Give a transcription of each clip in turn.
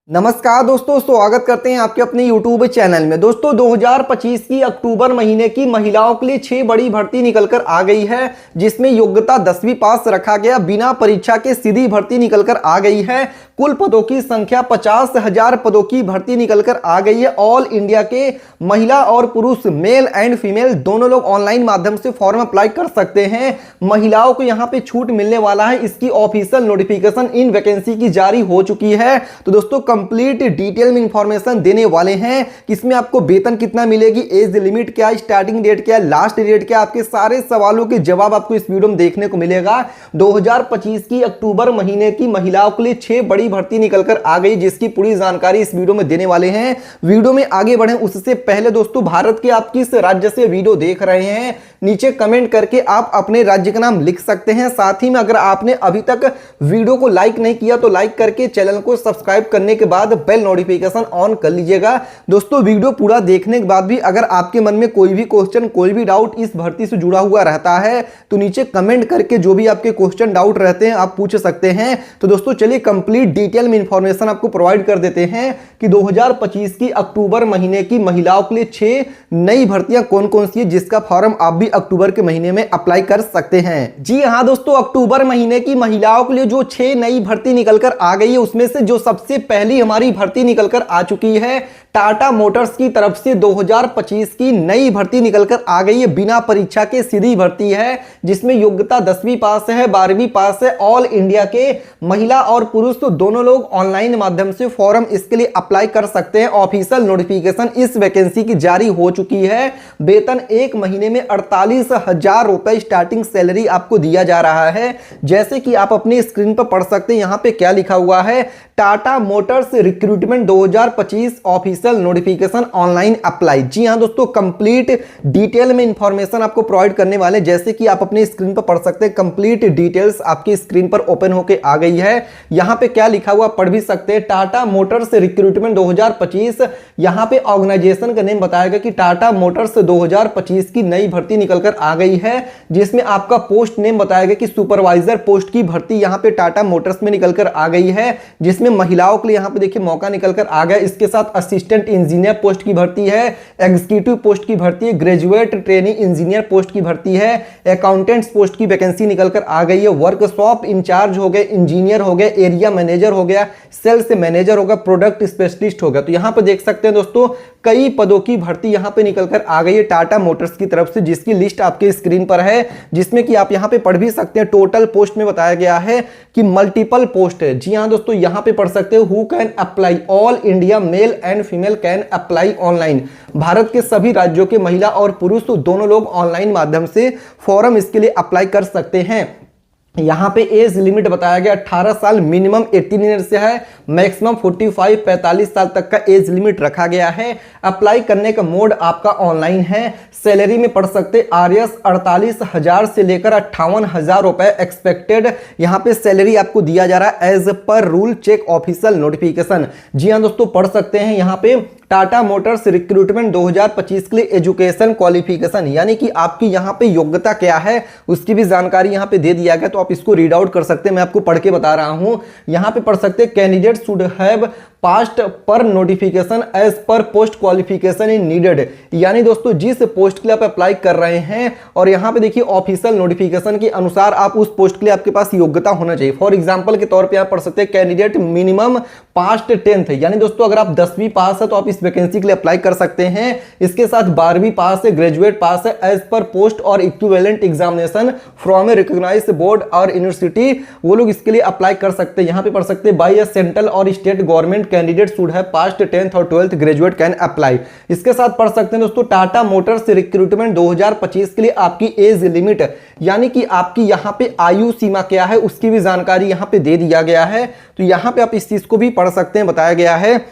नमस्कार दोस्तों, स्वागत करते हैं आपके अपने YouTube चैनल में। दोस्तों 2025 की अक्टूबर महीने की महिलाओं के लिए 6 बड़ी भर्ती निकलकर आ गई है, जिसमें योग्यता 10वीं पास रखा गया, बिना परीक्षा के सीधी भर्ती निकलकर आ गई है। कुल पदों की संख्या 50,000 पदों की भर्ती निकलकर आ गई है। ऑल इंडिया के महिला और पुरुष, मेल एंड फीमेल दोनों लोग ऑनलाइन माध्यम से फॉर्म अप्लाई कर सकते हैं। महिलाओं को यहां पे छूट मिलने वाला है। इसकी ऑफिशियल नोटिफिकेशन इन वैकेंसी की जारी हो चुकी है। तो दोस्तों कंप्लीट डिटेल में इंफॉर्मेशन देने वाले हैं कि इसमें आपको वेतन कितना मिलेगी, एज लिमिट क्या, स्टार्टिंग डेट क्या, लास्ट डेट क्या, आपके सारे सवालों के जवाब आपको इस वीडियो में देखने को मिलेगा। 2025 की अक्टूबर महीने की महिलाओं के लिए 6 बड़ी भर्ती निकलकर आ गई, जिसकी पूरी जानकारी इस वीडियो में देने वाले हैं। वीडियो में आगे बढ़े उससे पहले दोस्तों, भारत के आप किस राज्य से वीडियो देख रहे हैं नीचे कमेंट करके आप अपने राज्य का नाम लिख सकते हैं। साथ ही में अगर आपने अभी तक वीडियो को लाइक नहीं किया तो लाइक करके चैनल को सब्सक्राइब करने के बाद बेल नोटिफिकेशन ऑन कर लीजिएगा। दोस्तों वीडियो पूरा देखने के बाद भी अगर आपके मन में कोई भी क्वेश्चन, कोई भी डाउट इस भर्ती से जुड़ा हुआ रहता है तो नीचे कमेंट करके जो भी आपके क्वेश्चन डाउट रहते हैं आप पूछ सकते हैं। तो दोस्तों चलिए कंप्लीट डिटेल में इंफॉर्मेशन आपको प्रोवाइड कर देते हैं कि 2025 की अक्टूबर महीने की महिलाओं के लिए 6 नई भर्तियां कौन कौन सी है, जिसका फॉर्म आप भी अक्टूबर के महीने में अप्लाई कर सकते हैं। जी हां दोस्तों, अक्टूबर महीने की महिलाओं के लिए जो 6 नई भर्ती निकलकर आ गई है, उसमें से जो सबसे पहली हमारी भर्ती निकलकर आ चुकी है, टाटा मोटर्स की तरफ से 2025 की नई भर्ती निकलकर आ गई है। बिना परीक्षा के सीधी भर्ती है, जिसमें योग्यता 10वीं पास है, 12वीं पास है। ऑल इंडिया के महिला और पुरुष तो दोनों लोग ऑनलाइन माध्यम से फॉर्म इसके लिए अप्लाई कर सकते हैं। ऑफिशियल नोटिफिकेशन इस वैकेंसी की जारी हो चुकी है। वेतन एक महीने में 48,000 रुपए स्टार्टिंग सैलरी आपको दिया जा रहा है। जैसे कि आप अपनी स्क्रीन पर पढ़ सकते हैं, यहां पे क्या लिखा हुआ है, Tata motors recruitment 2025 official notification online apply. जी हां दोस्तों, कंप्लीट डिटेल में इंफॉर्मेशन आपको प्रोवाइड करने वाले, जैसे कि आप अपनी स्क्रीन पर पढ़ सकते हैं। कंप्लीट डिटेल्स आपकी स्क्रीन पर ओपन होकर आ गई है। यहां पे क्या लिखा हुआ पढ़ भी सकते हैं, टाटा मोटर्स रिक्रूटमेंट 2025। यहां पे ऑर्गेनाइजेशन का नेम बताया गया कि टाटा मोटर्स 2025 की नई भर्ती निकलकर आ गई है, जिसमें आपका पोस्ट नेम बताया गया कि सुपरवाइजर पोस्ट की भर्ती यहां पे टाटा मोटर्स में निकलकर आ गई है, जिसमें महिलाओं के लिए यहां पे देखिए मौका निकलकर आ गया। इसके साथ असिस्टेंट इंजीनियर पोस्ट की भर्ती है, एग्जीक्यूटिव पोस्ट की भर्ती है, ग्रेजुएट ट्रेनिंग इंजीनियर पोस्ट की भर्ती है, अकाउंटेंट्स पोस्ट की वैकेंसी निकलकर आ गई है, वर्कशॉप इंचार्ज हो गए, इंजीनियर हो गए, एरिया मैनेजर हो गया, सेल्स मैनेजर होगा, प्रोडक्ट स्पेशलिस्ट होगा। तो यहां पर देख सकते हैं दोस्तों, कई पदों की भर्ती यहां पे निकलकर आ गई है टाटा मोटर्स की तरफ से, जिसकी लिस्ट आपके स्क्रीन पर है, जिसमें कि आप यहां पे पढ़ भी सकते हैं। टोटल पोस्ट में बताया गया है कि मल्टीपल पोस्ट है। जी हां दोस्तों, यहां पे पढ़ सकते हो, who can apply, all India male and female can apply online. Bharat के सभी राज्यों के महिला और पुरुष तो दोनों लोग ऑनलाइन माध्यम से फॉर्म इसके लिए अप्लाई कर सकते हैं। यहां पे एज लिमिट बताया गया 18 साल, मिनिमम 18 ईयर से है, मैक्सिमम 45 साल तक का एज लिमिट रखा गया है। अप्लाई करने का मोड आपका ऑनलाइन है। सैलरी में पढ़ सकते आरएस 48,000 से लेकर 58,000 रुपए एक्सपेक्टेड यहां पे सैलरी आपको दिया जा रहा है as per rule check official notification. जी हां दोस्तों, पढ़ सकते हैं यहां पे टाटा मोटर्स रिक्रूटमेंट 2025 के लिए एजुकेशन क्वालिफिकेशन, यानी कि आपकी यहां पे योग्यता क्या है उसकी भी जानकारी यहां पे दे दिया गया। तो आप इसको रीड आउट कर सकते हैं, मैं आपको पढ़ के बता रहा हूं। यहां पे पढ़ सकते हैं, candidate should have passed per notification as per post qualification if needed, यानी दोस्तों जिस पोस्ट के लिए आप अप्लाई कर रहे हैं और यहां पे देखिए ऑफिशियल नोटिफिकेशन के अनुसार आप उस पोस्ट के लिए आपके पास योग्यता होना चाहिए। फॉर एग्जांपल के तौर पे आप पढ़ सकते हैं, कैंडिडेट मिनिमम पास्ट 10th, यानी दोस्तों अगर आप 10वीं पास है तो आप इस वैकेंसी के लिए अप्लाई कर सकते हैं। इसके साथ 12वीं पास है, ग्रेजुएट पास है एज पर पोस्ट और equivalent examination from a recognised board और यूनिवर्सिटी, वो लोग इसके लिए अप्लाई कर सकते हैं। यहां पे पढ़ सकते हैं, बाय ए सेंट्रल और state government candidate should have past 10th और 12th ग्रेजुएट कैन अप्लाई। इसके साथ पढ़ सकते हैं दोस्तों, टाटा मोटर्स रिक्रूटमेंट 2025 के लिए आपकी एज लिमिट, यानी कि आपकी यहां पे आयु सीमा क्या है उसकी भी जानकारी यहां पे दे दिया गया है। तो यहां पे आप इस चीज को भी पढ़ सकते हैं, बताया गया है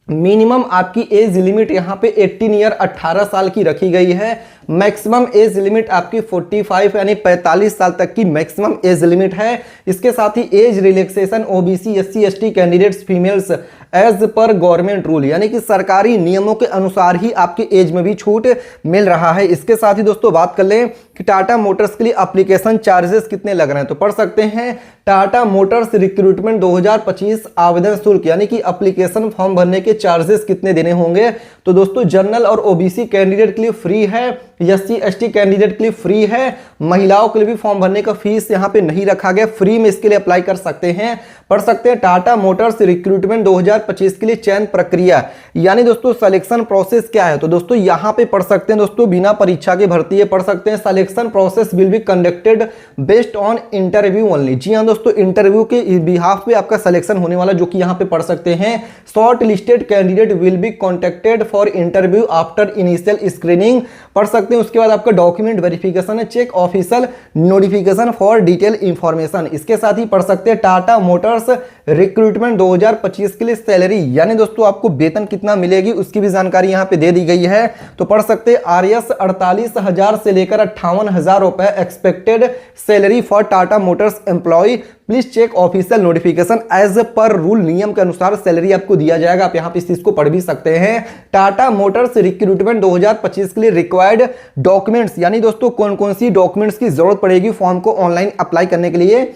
मिनिमम आपकी एज लिमिट यहां पे 18 ईयर 18 साल की रखी गई है। मैक्सिमम एज लिमिट आपकी 45 यानी 45 साल तक की मैक्सिमम एज लिमिट है। इसके साथ ही age relaxation OBC SC ST candidates females as per government rule, यानी कि सरकारी नियमों के अनुसार ही आपके एज में भी छूट मिल रहा है। इसके साथ ही दोस्तों बात कर लें कि टाटा मोटर्स के लिए एप्लीकेशन चार्जेस कितने लग रहे हैं, तो पढ़ सकते हैं टाटा मोटर्स रिक्रूटमेंट 2025 आवेदन शुल्क, यानी कि एप्लीकेशन फॉर्म भरने के चार्जेस कितने देने होंगे। तो दोस्तों जनरल और ओबीसी कैंडिडेट के लिए फ्री है, एससी एसटी कैंडिडेट के लिए फ्री है, महिलाओं के लिए भी फॉर्म भरने का फीस यहां पे नहीं रखा गया, फ्री में इसके लिए अप्लाई कर सकते हैं। पढ़ सकते हैं टाटा मोटर्स रिक्रूटमेंट 2025 के लिए चयन प्रक्रिया, यानी दोस्तों सिलेक्शन प्रोसेस क्या है। तो दोस्तों यहां पे पढ़ सकते हैं दोस्तों बिना परीक्षा के भर्ती है। पढ़ सकते हैं selection process will be conducted based on interview only. जी हां दोस्तों, इंटरव्यू के बिहाफ पे आपका सिलेक्शन होने वाला, जो कि यहां पे पढ़ सकते हैं shortlisted candidate will be contacted for interview after initial screening. पढ़ सकते हैं उसके बाद आपका डॉक्यूमेंट वेरिफिकेशन है, check official notification for detail information. इसके साथ ही पढ़ सकते हैं टाटा मोटर्स रिक्रूटमेंट 2025 के लिए सैलरी, यानी दोस्तों आपको वेतन कितना मिलेगी उसकी भी जानकारी यहां पे दे दी गई है। तो पढ़ सकते हैं आरएस 48,000 से लेकर 58,000 रुपए expected salary for Tata motors employ, please check official notification as पर रूल। नियम के अनुसार सैलरी आपको दिया जाएगा, आप यहां पे इस चीज को पढ़ भी सकते हैं। टाटा मोटर्स रिक्रूटमेंट 2025 के लिए रिक्वायर्ड डॉक्यूमेंट्स, यानी दोस्तों कौन कौन सी डॉक्यूमेंट्स की जरूरत पड़ेगी फॉर्म को ऑनलाइन अप्लाई करने के लिए।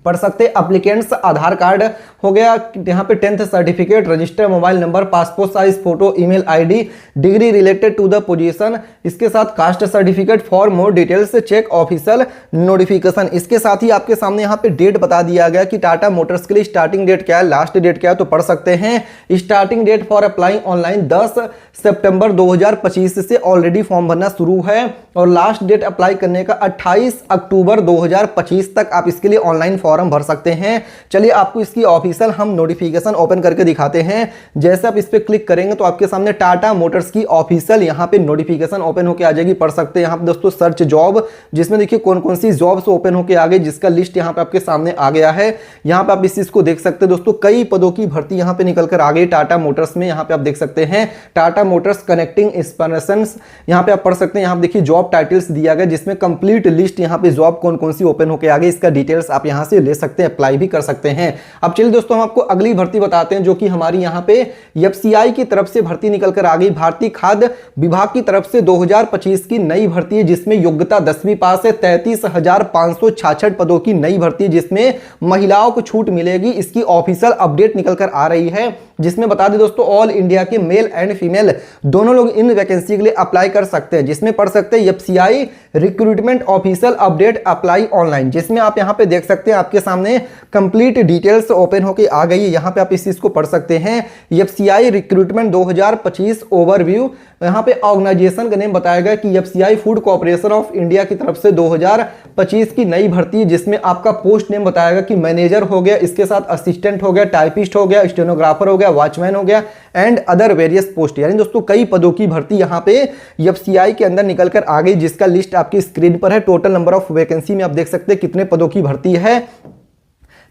पढ़ सकते एप्लीकेंट्स आधार कार्ड हो गया, यहाँ पे 10th certificate, register mobile number, passport size photo, email ID, degree related to the position. इसके साथ caste certificate for more details, check official notification. इसके साथ ही आपके सामने यहाँ पे डेट बता दिया गया कि टाटा मोटर्स के लिए स्टार्टिंग डेट क्या है, लास्ट डेट क्या है। तो पढ़ सकते हैं starting date for applying online 10 सितंबर 2025 से ऑलरेडी फॉर्म भरना शुरू है, और लास्ट डेट अप्लाई करने का 28 अक्टूबर 2025 तक आप इसके लिए ऑनलाइन फॉर्म भर सकते हैं। चलिए आपको इसकी ऑफिशियल हम नोटिफिकेशन ओपन करके दिखाते हैं। जैसे आप इस पे क्लिक करेंगे तो आपके सामने टाटा मोटर्स की ऑफिशियल यहाँ पे नोटिफिकेशन ओपन होकर आ जाएगी। पढ़ सकते हैं यहाँ पे दोस्तों सर्च जॉब, जिसमें देखिए कौन कौन सी जॉब्स ओपन होकर आ गई, जिसका लिस्ट यहाँ पे आपके सामने आ गया है। यहाँ पे आप इस चीज को देख सकते हैं दोस्तों, कई पदों की भर्ती यहाँ पे निकल कर आ गई टाटा मोटर्स में। यहाँ पे आप देख सकते हैं टाटा मोटर्स कनेक्टिंग इंस्पिरेशंस, यहाँ पे आप पढ़ सकते हैं। यहाँ पे देखिए जॉब टाइटल्स दिया गया, जिसमें कंप्लीट लिस्ट यहाँ पे जॉब कौन कौन सी ओपन होकर आ गई, इसका डिटेल्स आप यहाँ से ले सकते हैं, अप्लाई भी कर सकते हैं। अब चलिए दोस्तों हम आपको अगली भर्ती बताते हैं, जो कि हमारी यहाँ पे एफसीआई की तरफ से भर्ती निकल कर आ गई। भारतीय खाद्य विभाग की तरफ से 2025 की नई भर्ती है, जिसमें योग्यता 10वीं पास है। 33,566 पदों की नई भर्ती, जिसमें महिलाओं को छूट मिलेगी। इसकी ऑफिशियल अपडेट निकल कर आ रही है, जिसमें बता दें दोस्तों ऑल इंडिया के मेल एंड फीमेल दोनों लोग इन वैकेंसी के लिए अप्लाई कर सकते हैं। जिसमें पढ़ सकते हैं FCI recruitment official update apply online, जिसमें आप यहां पे देख सकते हैं आपके सामने कंप्लीट डिटेल्स ओपन होके आ गई है। यहां पे आप इस चीज को पढ़ सकते हैं एफसीआई रिक्रूटमेंट 2025 ओवरव्यू। यहां पे ऑर्गेनाइजेशन का नेम बताया गया कि FCI food corporation of India की तरफ से 2025 की नई भर्ती है, जिसमें आपका पोस्ट नेम बताएगा कि मैनेजर हो गया, इसके साथ असिस्टेंट हो गया, टाइपिस्ट हो गया, स्टेनोग्राफर हो गया, वॉचमैन हो गया एंड अदर वेरियस पोस्ट। यानी दोस्तों कई पदों की भर्ती यहाँ पे एफसीआई के अंदर निकल कर आ गई, जिसका लिस्ट आपकी स्क्रीन पर है। टोटल नंबर ऑफ वैकेंसी में आप देख सकते हैं कितने पदों की भर्ती है।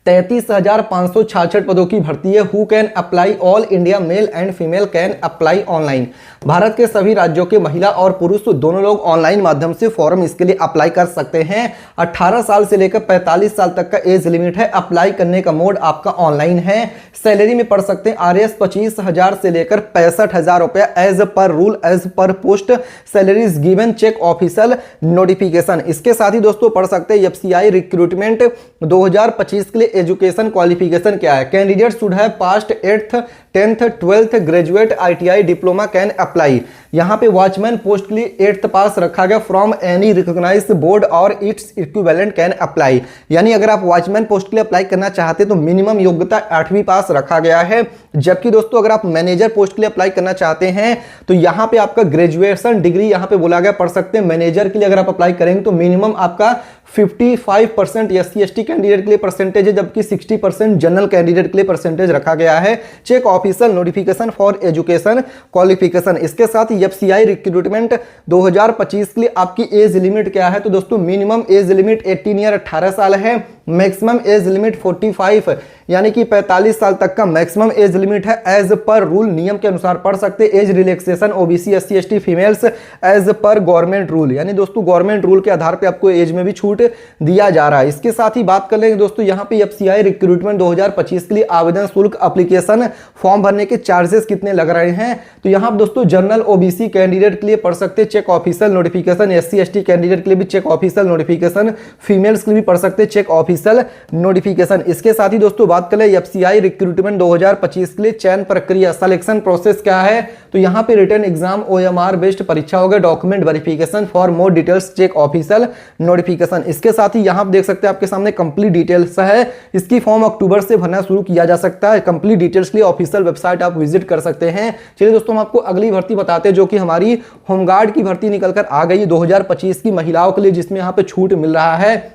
33,566 पदों की भर्ती है। Who can apply, all India male and female can apply online. Bharat के सभी राज्यों के महिला और पुरुष दोनों लोग ऑनलाइन माध्यम से फॉर्म इसके लिए अप्लाई कर सकते हैं। 18 साल से लेकर 45 साल तक का एज लिमिट है। अप्लाई करने का मोड आपका ऑनलाइन है। सैलरी में पढ़ सकते हैं आरएस 25,000 से लेकर 65,000 रुपया एज पर rule, as per post. Salary is given, check official notification. इसके साथ ही दोस्तों पढ़ सकते हैं एफसीआई रिक्रूटमेंट 2025 के लिए एजुकेशन क्वालिफिकेशन क्या है। Candidate should have passed 8th 10th 12th graduate ITI diploma can apply. यहां पे वॉचमैन पोस्ट के लिए 8th पास रखा गया फ्रॉम एनी रिकॉग्नाइज्ड बोर्ड और इट्स इक्विवेलेंट कैन अप्लाई। यानी अगर आप वॉचमैन पोस्ट के लिए अप्लाई करना चाहते तो मिनिमम योग्यता 8वीं पास रखा गया है। जबकि दोस्तों अगर आप मैनेजर पोस्ट के लिए अप्लाई करना चाहते हैं तो यहां पे आपका ग्रेजुएशन डिग्री यहां पे बोला गया पढ़ सकते हैं। मैनेजर के लिए अगर आप अप्लाई करेंगे तो मिनिमम आपका 55% एससी एसटी कैंडिडेट के लिए परसेंटेज है, जबकि 60% जनरल कैंडिडेट के लिए परसेंटेज रखा गया है। Check official notification for education qualification. इसके साथ एफसीआई रिक्रूटमेंट 2025 के लिए आपकी एज लिमिट क्या है, तो दोस्तों मिनिमम एज लिमिट 18 ईयर 18 साल है। मैक्सिमम एज लिमिट 45 यानी कि 45 साल तक का मैक्सिमम एज लिमिट है। एज पर रूल नियम के अनुसार पढ़ सकते। Age relaxation OBC SC ST females as per government rule, यानी दोस्तों गवर्नमेंट रूल के आधार पे आपको एज में भी छूट दिया जा रहा है। इसके साथ ही बात कर लेंगे दोस्तों यहाँ पे एफसीआई रिक्रूटमेंट 2025 के लिए आवेदन शुल्क एप्लीकेशन फॉर्म भरने के चार्जेस कितने लग रहे हैं। तो यहाँ पे दोस्तों जनरल ओबीसी कैंडिडेट के लिए पढ़ सकते check official notification, SC ST candidate के लिए भी चेक ऑफिशियल नोटिफिकेशन, फीमेल्स के लिए भी पढ़ सकते चेक ऑफिशियल नोटिफिकेशन। इसके साथ ही दोस्तों बात करें एफसीआई रिक्रूटमेंट 2025 के लिए चयन प्रक्रिया सिलेक्शन प्रोसेस क्या है। तो यहाँ पे रिटन एग्जाम ओएमआर बेस्ड परीक्षा होगा, document verification. For more details check official notification. इसके साथ ही यहाँ देख सकते हैं आपके सामने कंप्लीट डिटेल्स है। इसकी फॉर्म अक्टूबर से भरना शुरू किया जा सकता है। कंप्लीट डिटेल्स के लिए ऑफिशियल वेबसाइट आप विजिट कर सकते हैं। चलिए दोस्तों हम आपको अगली भर्ती बताते हैं जो कि हमारी होमगार्ड की भर्ती निकलकर आ गई 2025 की महिलाओं के लिए, जिसमें यहाँ पे छूट मिल रहा है।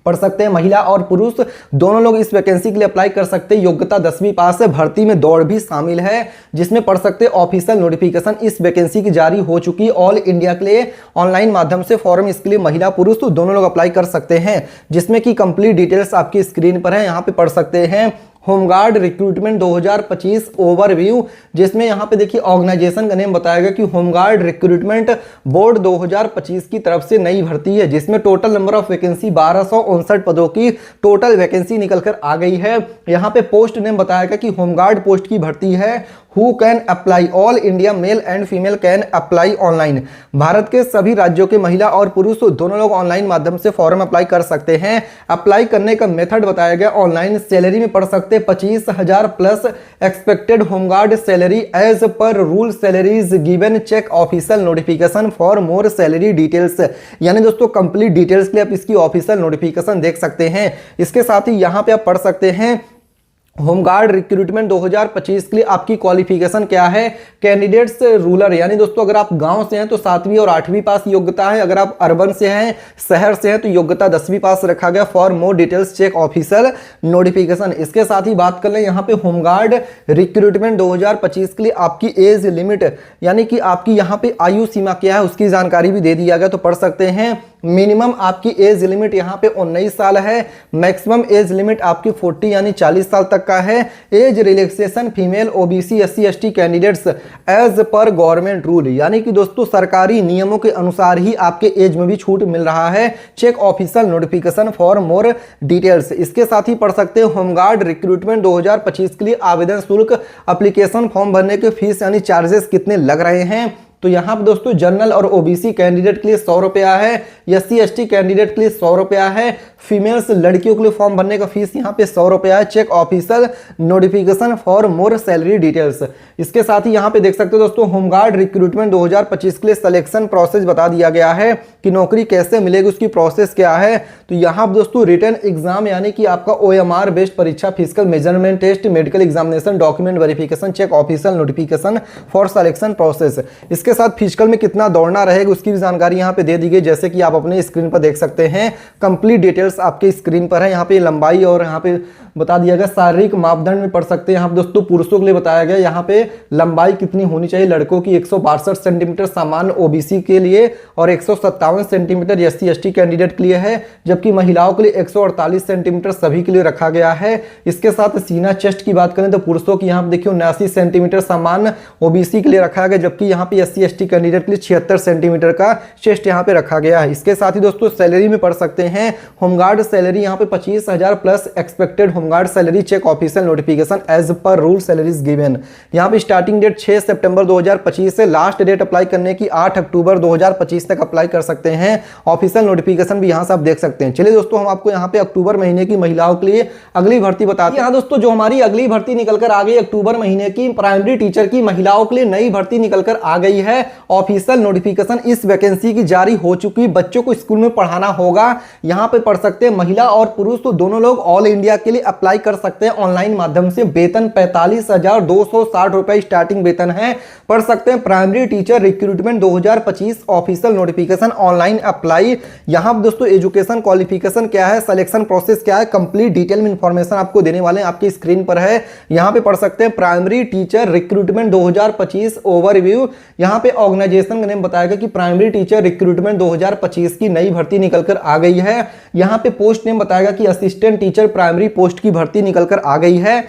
पढ़ सकते हैं महिला और पुरुष दोनों लोग इस वैकेंसी के लिए अप्लाई कर सकते हैं। योग्यता 10वीं पास है। भर्ती में दौड़ भी शामिल है, जिसमें पढ़ सकते हैं ऑफिशियल नोटिफिकेशन इस वैकेंसी की जारी हो चुकी है ऑल इंडिया के लिए। ऑनलाइन माध्यम से फॉर्म इसके लिए महिला पुरुष दोनों लोग अप्लाई कर सकते हैं, जिसमें कि कंप्लीट डिटेल्स आपकी स्क्रीन पर है। यहाँ पे पढ़ सकते हैं होमगार्ड रिक्रूटमेंट 2025 ओवरव्यू, जिसमें यहाँ पे देखिए ऑर्गेनाइजेशन का नेम बताया गया कि होमगार्ड रिक्रूटमेंट बोर्ड 2025 की तरफ से नई भर्ती है, जिसमें टोटल नंबर ऑफ वैकेंसी 1259 पदों की टोटल वैकेंसी निकलकर आ गई है। यहाँ पे पोस्ट नेम बताया गया कि होमगार्ड पोस्ट की भर्ती है। Who can apply, all India male and female can apply online. Bharat के सभी राज्यों के महिला और पुरुष दोनों लोग ऑनलाइन माध्यम से फॉर्म अप्लाई कर सकते हैं। अप्लाई करने का मेथड बताया गया ऑनलाइन। सैलरी में पढ़ सकते 25,000 plus expected home guard salary as पर rule salaries given check official notification for more salary details. यानी दोस्तों कंप्लीट डिटेल्स के लिए आप इसकी ऑफिशियल नोटिफिकेशन देख सकते हैं। इसके साथ ही यहाँ पे आप पढ़ सकते हैं होमगार्ड रिक्रूटमेंट 2025 के लिए आपकी क्वालिफिकेशन क्या है। कैंडिडेट्स रूरल, यानी दोस्तों अगर आप गांव से हैं तो 7वीं और 8वीं पास योग्यता है। अगर आप अर्बन से हैं, शहर से हैं, तो योग्यता 10वीं पास रखा गया। For more details check official notification. इसके साथ ही बात कर लें यहाँ पे होमगार्ड रिक्रूटमेंट 2025 के लिए आपकी एज लिमिट, यानी कि आपकी यहाँ पे आयु सीमा क्या है, उसकी जानकारी भी दे दिया गया। तो पढ़ सकते हैं मिनिमम आपकी एज लिमिट यहाँ पे 19 साल है। मैक्सिमम एज लिमिट आपकी 40 यानी 40 साल तक का है। Age relaxation female OBC SC ST candidates as पर गवर्नमेंट रूल, यानी कि दोस्तों सरकारी नियमों के अनुसार ही आपके एज में भी छूट मिल रहा है। Check official notification for more details. इसके साथ ही पढ़ सकते हैं होमगार्ड रिक्रूटमेंट 2025 के लिए आवेदन शुल्क एप्लीकेशन फॉर्म भरने के फीस यानी चार्जेस कितने लग रहे हैं। तो यहाँ पर दोस्तों जनरल और ओबीसी कैंडिडेट के लिए 100 रुपया है। एससी एसटी कैंडिडेट के लिए 100 रुपया है। फीमेल्स लड़कियों के लिए फॉर्म भरने का फीस यहाँ पे 100 रुपया है। Check official notification for more salary details. इसके साथ ही यहाँ पे देख सकते हो दोस्तों होमगार्ड रिक्रूटमेंट 2025 के लिए सिलेक्शन प्रोसेस बता दिया गया है कि नौकरी कैसे मिलेगी, उसकी प्रोसेस क्या है। तो यहाँ दोस्तों रिटन एग्जाम यानी कि आपका ओएमआर बेस्ड परीक्षा, physical measurement test, medical examination, document verification, check official notification for selection process. इसके साथ फिजिकल में कितना दौड़ना रहेगा उसकी भी जानकारी यहाँ पे दे दी गई, जैसे कि आप अपने स्क्रीन पर देख सकते हैं। कंप्लीट डिटेल्स आपके स्क्रीन पर है। यहाँ पे लंबाई और यहाँ पे बता दिया गया शारीरिक मापदंड में पढ़ सकते हैं। यहाँ दोस्तों पुरुषों के लिए बताया गया यहाँ पे लंबाई कितनी होनी चाहिए। लड़कों की 162 सेंटीमीटर सामान्य ओबीसी के लिए और 157 सेंटीमीटर एससी एसटी कैंडिडेट के लिए है, जबकि महिलाओं के लिए 148 सेंटीमीटर सभी के लिए रखा गया है। इसके साथ सीना चेस्ट की बात करें तो पुरुषों की यहाँ पे देखिए 79 सेंटीमीटर सामान्य ओबीसी के लिए रखा गया, जबकि यहाँ पे एससी एसटी कैंडिडेट के लिए 76 सेंटीमीटर का चेस्ट यहाँ पे रखा गया है। इसके साथ ही दोस्तों सैलरी में पढ़ सकते हैं होमगार्ड सैलरी यहाँ पे 25,000 plus expected home guard salary check official notification as पर रूल सैलरीज गिवन। यहाँ पे स्टार्टिंग डेट 6 सितंबर 2025 से, लास्ट डेट अप्लाई करने की 8 अक्टूबर 2025 तक अप्लाई कर सकते हैं। ऑफिशियल नोटिफिकेशन भी यहाँ से आप देख सकते हैं। चलिए दोस्तों हम आपको यहाँ पे अक्टूबर महीने की महिलाओं के लिए अगली भर्ती बताते हैं। यहाँ दोस्तों जो हमारी अगली भर्ती निकल कर आ गई अक्टूबर महीने की प्राइमरी टीचर की महिलाओं के लिए नई भर्ती निकल कर आ गई है। ऑफिशियल नोटिफिकेशन इस वैकेंसी की जारी हो चुकी। बच्चों को स्कूल में पढ़ाना होगा। यहाँ पे पढ़ सकते हैं महिला और पुरुष तो दोनों लोग ऑल इंडिया के लिए अप्लाई कर सकते हैं ऑनलाइन माध्यम से। वेतन 45,260 रुपए स्टार्टिंग वेतन है। पढ़ सकते हैं primary teacher recruitment 2025 official notification online apply. यहाँ दोस्तों एजुकेशन क्वालिफिकेशन क्या है, सिलेक्शन प्रोसेस क्या है, कंप्लीट डिटेल में इंफॉर्मेशन आपको देने वाले हैं, आपकी स्क्रीन पर है। यहाँ पे पढ़ सकते हैं प्राइमरी टीचर रिक्रूटमेंट 2025 ओवरव्यू। यहाँ पे ऑर्गेनाइजेशन का नेम बताया गया कि प्राइमरी टीचर रिक्रूटमेंट 2025 की नई भर्ती निकलकर आ गई है। यहाँ यहाँ पे पोस्ट नेम बताएगा कि असिस्टेंट टीचर प्राइमरी पोस्ट की भर्ती निकल कर आ गई है,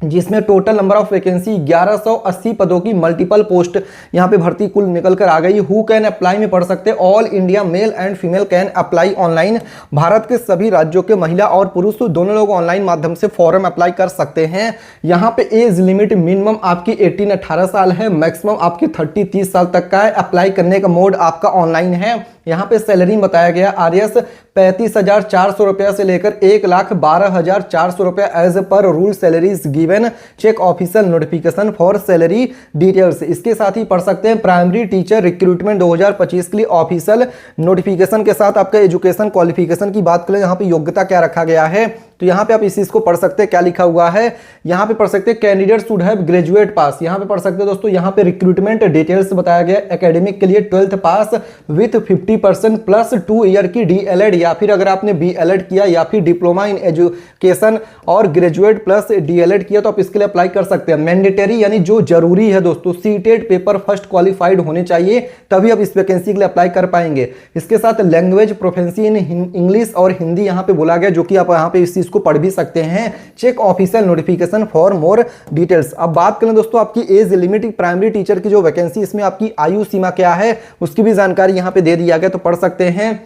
जिसमें टोटल नंबर ऑफ वैकेंसी 1180 पदों की मल्टीपल पोस्ट यहां पे भर्ती कुल निकल कर आ गई। हु कैन अप्लाई में पढ़ सकते हैं all India male and female can apply online. Bharat के सभी राज्यों के महिला और पुरुष दोनों लोग ऑनलाइन माध्यम से फॉर्म अप्लाई कर सकते हैं। यहां पे एज लिमिट मिनिमम आपकी 18-18 साल है, मैक्सिमम आपकी 30-30 साल तक का है। अप्लाई करने का मोड आपका ऑनलाइन है। यहाँ पे सैलरी बताया गया आरएस 35,400 रुपया से लेकर 1,12,400 रुपया एज पर rule salaries given. Check official notification for salary details. इसके साथ ही पढ़ सकते हैं प्राइमरी टीचर रिक्रूटमेंट 2025 के लिए ऑफिशियल नोटिफिकेशन के साथ आपका एजुकेशन क्वालिफिकेशन की बात करें, यहाँ पे योग्यता क्या रखा गया है, तो यहाँ पे आप इस चीज को पढ़ सकते हैं। क्या लिखा हुआ है यहाँ पे पढ़ सकते हैं कैंडिडेट शुड हैव ग्रेजुएट पास। यहाँ पे पढ़ सकते हैं दोस्तों, यहाँ पे रिक्रूटमेंट डिटेल्स बताया गया एकेडमिक के लिए 12th pass with 50% plus 2 year की डीएलएड, या फिर अगर आपने बीएलएड किया या फिर डिप्लोमा इन एजुकेशन और ग्रेजुएट प्लस डीएलएड किया तो आप इसके लिए अप्लाई कर सकते हैं। मैंडेटरी यानी जो जरूरी है दोस्तों, सीटेड पेपर फर्स्ट क्वालिफाइड होने चाहिए, तभी आप इस वैकेंसी के लिए अप्लाई कर पाएंगे। इसके साथ लैंग्वेज प्रोफेंसी इन इंग्लिश और हिंदी यहाँ पे बोला गया, जो कि आप यहाँ पे इस चीज को पढ़ भी सकते हैं। Check official notification for more details. अब बात करें दोस्तों आपकी एज लिमिट प्राइमरी टीचर की जो वैकेंसी, इसमें आपकी आयु सीमा क्या है उसकी भी जानकारी यहाँ पे दे दिया गया, तो पढ़ सकते हैं।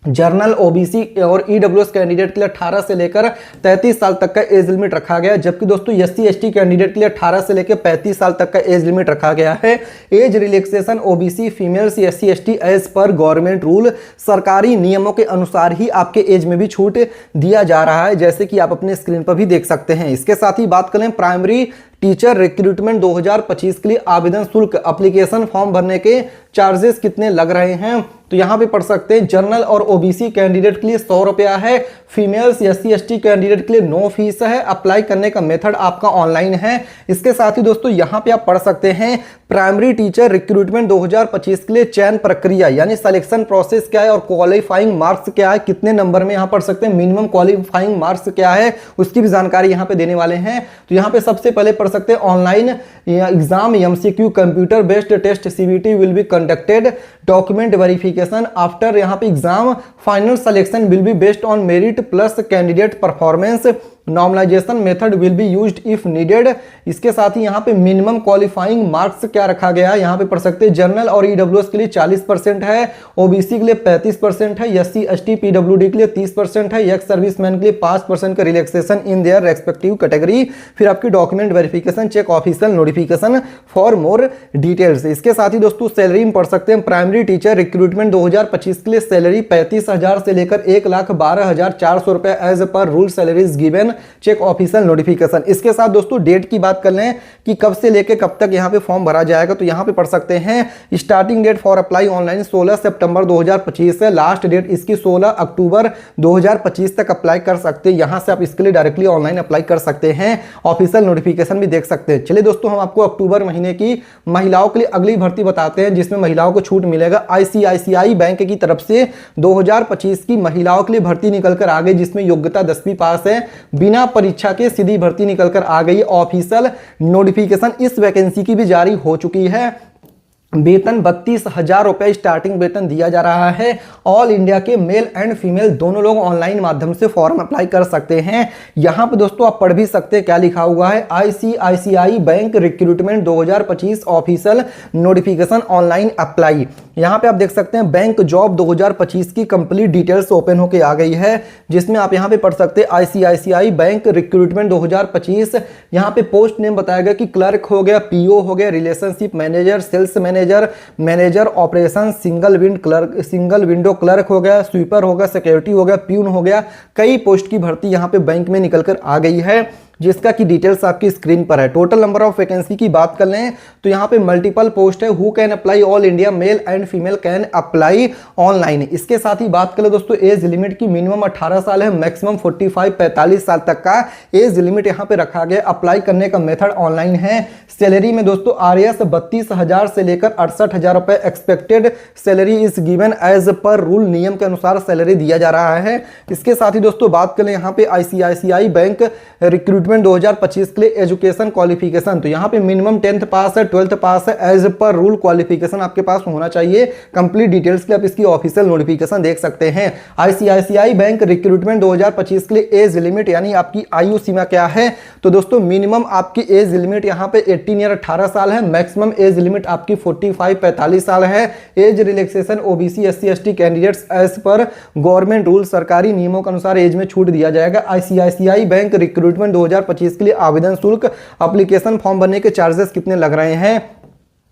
जर्नल ओबीसी और ईडब्ल्यूएस कैंडिडेट के लिए 18 से लेकर 33 साल तक का एज लिमिट रखा गया है, जबकि दोस्तों एससी एसटी कैंडिडेट के लिए 18 से लेकर 35 साल तक का एज लिमिट रखा गया है। Age relaxation OBC females SC ST as पर गवर्नमेंट रूल, सरकारी नियमों के अनुसार ही आपके एज में भी छूट दिया जा रहा है, जैसे कि आप अपने स्क्रीन पर भी देख सकते हैं। इसके साथ ही बात करें प्राइमरी टीचर रिक्रूटमेंट 2025 के लिए आवेदन शुल्क, एप्लीकेशन फॉर्म भरने के चार्जेस कितने लग रहे हैं, तो यहां पे पढ़ सकते हैं जनरल और ओबीसी कैंडिडेट के लिए 100 रुपया है, फीमेल्स एससी एसटी कैंडिडेट के लिए नो फीस है। अप्लाई करने का मेथड आपका ऑनलाइन है। इसके साथ ही दोस्तों यहां पे आप पढ़ सकते हैं प्राइमरी टीचर रिक्रूटमेंट 2025 के लिए चयन प्रक्रिया यानी सिलेक्शन प्रोसेस क्या है और क्वालिफाइंग मार्क्स क्या है, कितने नंबर में यहां पढ़ सकते हैं, मिनिमम क्वालिफाइंग मार्क्स क्या है, उसकी भी जानकारी यहां पे देने वाले हैं। तो यहां पे सबसे पहले पढ़ सकते हैं online exam MCQ computer based test CBT will be conducted, document verification after यहाँ पे exam, final selection will be based on merit plus candidate performance, normalisation method will be used if needed. इसके साथ ही यहाँ पे minimum qualifying marks क्या रखा गया है, यहाँ पे पढ़ सकते हैं जनरल और ईडब्ल्यूएस के लिए 40% है, ओबीसी के लिए 35% है, एससी एसटी पीडब्ल्यूडी के लिए 30% है, एक्स सर्विसमैन के लिए 5% का relaxation in their respective category. फिर आपकी document verification, check official notification for more details. इसके साथ ही दोस्तों सैलरी में पढ़ सकते हैं प्राइमरी टीचर रिक्रूटमेंट 2025 के लिए सैलरी 35,000 से लेकर 1,12,400 रुपए एज पर rule salaries given. Check official notification. इसके साथ दोस्तों डेट की बात कर लें कि कब से लेके कब तक यहां पे फॉर्म भरा जाएगा, तो यहां पे पढ़ सकते हैं starting date for apply online 16 सितंबर 2025 है, लास्ट डेट इसकी 16 अक्टूबर 2025 तक अप्लाई कर सकते हैं। यहां से आप इसके लिए डायरेक्टली ऑनलाइन अप्लाई कर सकते हैं, ऑफिशियल नोटिफिकेशन भी देख सकते हैं। चलिए दोस्तों हम आपको अक्टूबर महीने की महिलाओं के लिए अगली भर्ती बताते हैं, जिसमें महिलाओं को छूट मिलेगा। आईसीआईसीआई बैंक की तरफ से 2025 की महिलाओं के लिए भर्ती निकल कर आ गई, जिसमें योग्यता 10वीं पास है, बिना परीक्षा के सीधी भर्ती निकलकर आ गई। ऑफिशियल नोटिफिकेशन इस वैकेंसी की भी जारी हो चुकी है। वेतन 32,000 रुपए स्टार्टिंग वेतन दिया जा रहा है। ऑल इंडिया के मेल एंड फीमेल दोनों लोग ऑनलाइन माध्यम से फॉर्म अप्लाई कर सकते हैं। यहां पे दोस्तों आप पढ़ भी सकते हैं क्या लिखा हुआ है, ICICI bank recruitment 2025 official notification online apply. यहां पे आप देख सकते हैं बैंक जॉब 2025 की कंप्लीट डिटेल्स ओपन होके आ गई है, जिसमें आप यहां पे पढ़ सकते हैं आईसीआईसीआई बैंक रिक्रूटमेंट 2025। यहां पे पोस्ट नेम बताया गया कि क्लर्क हो गया, पीओ हो गया, relationship manager, sales manager operation, single window clerk हो गया, स्वीपर हो गया, सिक्योरिटी हो गया, प्यून हो गया। कई पोस्ट की भर्ती यहां पे बैंक में निकलकर आ गई है, जिसका की डिटेल्स आपकी स्क्रीन पर है। टोटल नंबर ऑफ वैकेंसी की बात कर लें तो यहाँ पे मल्टीपल पोस्ट है। Who can apply, all India male and female can apply online. इसके साथ ही बात करें दोस्तों एज लिमिट की, मिनिमम 18 साल है, मैक्सिमम 45 साल तक का एज लिमिट यहाँ पे रखा गया। अप्लाई करने का मेथड ऑनलाइन है। सैलरी में दोस्तों आरएस 32,000 से लेकर 68,000 रुपए expected salary is given as पर रूल, नियम के अनुसार सैलरी दिया जा रहा है। इसके साथ ही दोस्तों बात करें यहाँ पे आईसीआईसीआई बैंक रिक्रूटमेंट रिक्रूटमेंट 2025 के लिए एजुकेशन क्वालिफिकेशन, तो यहाँ पे मिनिमम 10th पास है, 12th पास है, एज पर रूल क्वालिफिकेशन आपके पास होना चाहिए। कंप्लीट डिटेल्स के लिए आप इसकी ऑफिशियल नोटिफिकेशन देख सकते हैं। आईसीआईसीआई बैंक रिक्रूटमेंट 2025 के लिए एज लिमिट यानी आपकी आयु सीमा क्या है, तो दोस्तों मिनिमम आपकी एज लिमिट यहाँ पे 18 ईयर 18 साल है, मैक्सिमम एज लिमिट आपकी 45 45 साल है। Age relaxation OBC SC ST candidates as पर गवर्नमेंट रूल, सरकारी नियमों के अनुसार एज में छूट दिया जाएगा। आईसीआईसीआई बैंक रिक्रूटमेंट 2025 के लिए आवेदन शुल्क, एप्लीकेशन फॉर्म भरने के चार्जेस कितने लग रहे हैं।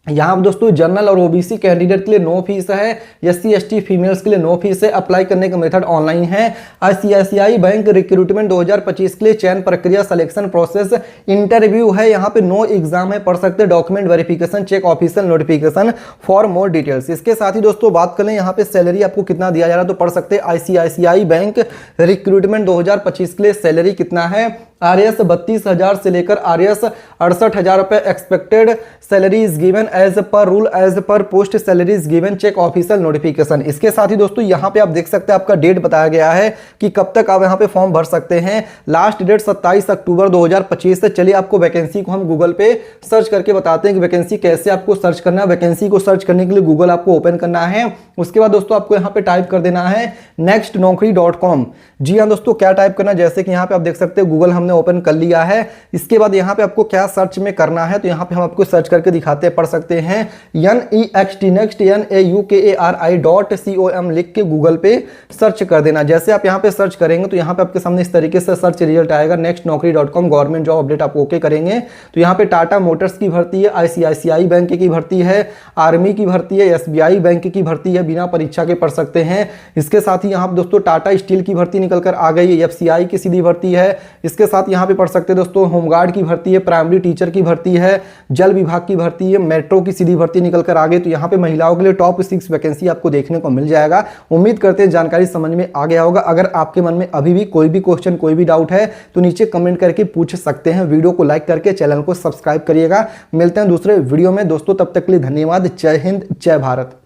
यहाँ दोस्तों जनरल और ओबीसी कैंडिडेट के लिए नो फीस है, एससी एसटी फीमेल्स के लिए नो फीस है। अप्लाई करने का मेथड ऑनलाइन है। आईसीआईसीआई बैंक रिक्रूटमेंट 2025 के लिए चयन प्रक्रिया सिलेक्शन प्रोसेस इंटरव्यू है, यहाँ पे नो एग्जाम है, पढ़ सकते हैं, document verification, check official notification for more details. इसके साथ ही दोस्तों बात करें यहाँ पे सैलरी आपको कितना दिया जा रहा है, तो पढ़ सकते हैं आईसीआईसीआई बैंक रिक्रूटमेंट 2025 के लिए सैलरी कितना है। आरएस 32,000 से लेकर आरएस 68,000 रुपए expected salary is given as पर rule, as per post salary is given, check official notification. इसके साथ ही दोस्तों यहाँ पे आप देख सकते हैं आपका डेट बताया गया है कि कब तक आप यहाँ पे फॉर्म भर सकते हैं। लास्ट डेट 27 अक्टूबर 2025 से। चलिए आपको वैकेंसी को हम गूगल पे सर्च करके बताते हैं कि वैकेंसी कैसे आपको सर्च करना है। वैकेंसी को सर्च करने के लिए गूगल आपको ओपन करना है। उसके बाद दोस्तों आपको यहाँ पे टाइप कर देना है nextnaukri.com। जी हाँ दोस्तों, क्या टाइप करना, जैसे कि यहाँ पे आप देख सकते हैं गूगल हमने ओपन कर लिया है। इसके बाद यहाँ पे आपको क्या सर्च में करना है, तो यहाँ पे हम आपको सर्च करके दिखाते हैं, पढ़ सकते हैं NEXT नेक्स्ट NAUKARI.com लिख के गूगल पे सर्च कर देना। जैसे आप यहाँ पे सर्च करेंगे तो यहाँ पे आपके सामने इस तरीके से सर्च रिजल्ट आएगा nextnaukri.com, गवर्नमेंट जॉब अपडेट आप ओके करेंगे तो यहाँ पे टाटा मोटर्स की भर्ती है, आईसीआईसीआई बैंक की भर्ती है, आर्मी की भर्ती है, एसबीआई बैंक की भर्ती है, बिना परीक्षा के पढ़ सकते हैं। इसके साथ ही यहाँ पे दोस्तों टाटा स्टील की भर्ती निकल कर आ गई है, एफसीआई की सीधी भर्ती है। इसके साथ यहाँ पे पढ़ सकते हैं दोस्तों होमगार्ड की भर्ती है, प्राइमरी टीचर की भर्ती है, जल विभाग की भर्ती है, मेट्रो की सीधी भर्ती निकल कर आ गई। तो यहाँ पे महिलाओं के लिए टॉप 6 वैकेंसी आपको देखने को मिल जाएगा। उम्मीद करते हैं जानकारी समझ में आ गया होगा। अगर आपके मन में अभी भी कोई भी क्वेश्चन, कोई भी डाउट है तो नीचे कमेंट करके पूछ सकते हैं। वीडियो को लाइक करके चैनल को सब्सक्राइब करिएगा। मिलते हैं दूसरे वीडियो में दोस्तों, तब तक के लिए धन्यवाद। जय हिंद, जय भारत।